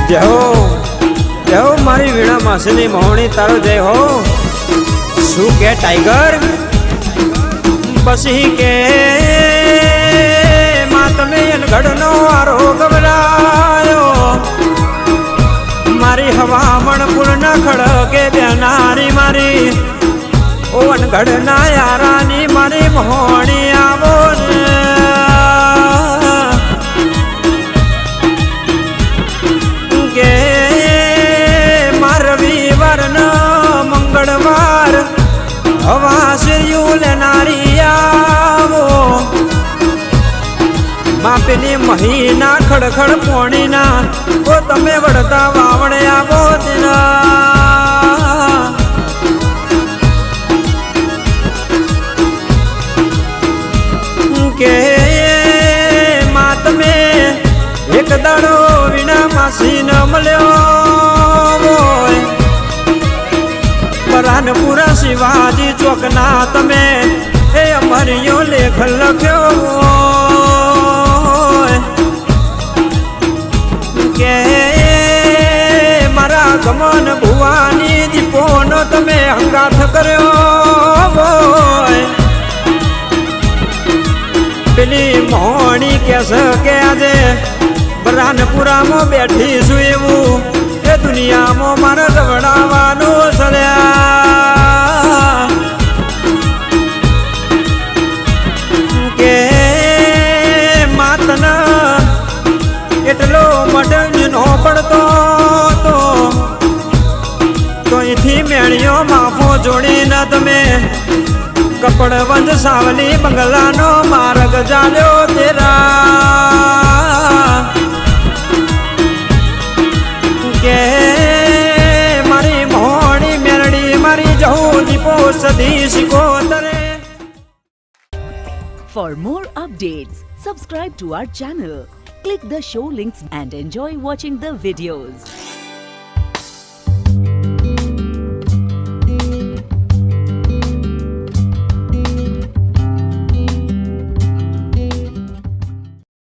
જય હો મારી વીણા માસીની મોહણી તારો જય હો. શું કે ટાઈગર પછી કે માં તમે ઘડનો આરો ગબરાયો મારી હવામણ ફૂલ ના ખડકે બેનારી મારી ઓવન ઘડના યારાની મારી મોહણી આવો ને કે માર રવિવાર ન મંગળવાર હવા શિર્યું લેનારી આવો માં પેલી મહીના ખડખડ પોણીના ઓ તમે વળતા વાવણે આવો તેના કે માં તમે એક દાડો વીણા માસી ન મળ્યો બરાનપુરા શિવાજી ચોકના તમે એ અમરિયો લેખ લખ્યો કે મારા ગમન ભુવાની દીપોનો તમે હંગાથ કર્યો પેલી મોહણી કેસે કે આજે બરાનપુરામાં બેઠી છું એવું એ દુનિયામાં મારે રવડાવવાનું સર્યા કે માતના એટલો મડંગ નો પડતો તો અહીંથી મેળીઓ માફો જોડીને તમે કપડવંજ સાવલી બંગલાનો માર્ગ જાલ્યો તેરા કે મારી મોહણી મેરડી મારી જહુ દીપો સદી શિકોતરે. For more updates, subscribe to our channel, click the show links and enjoy watching the videos.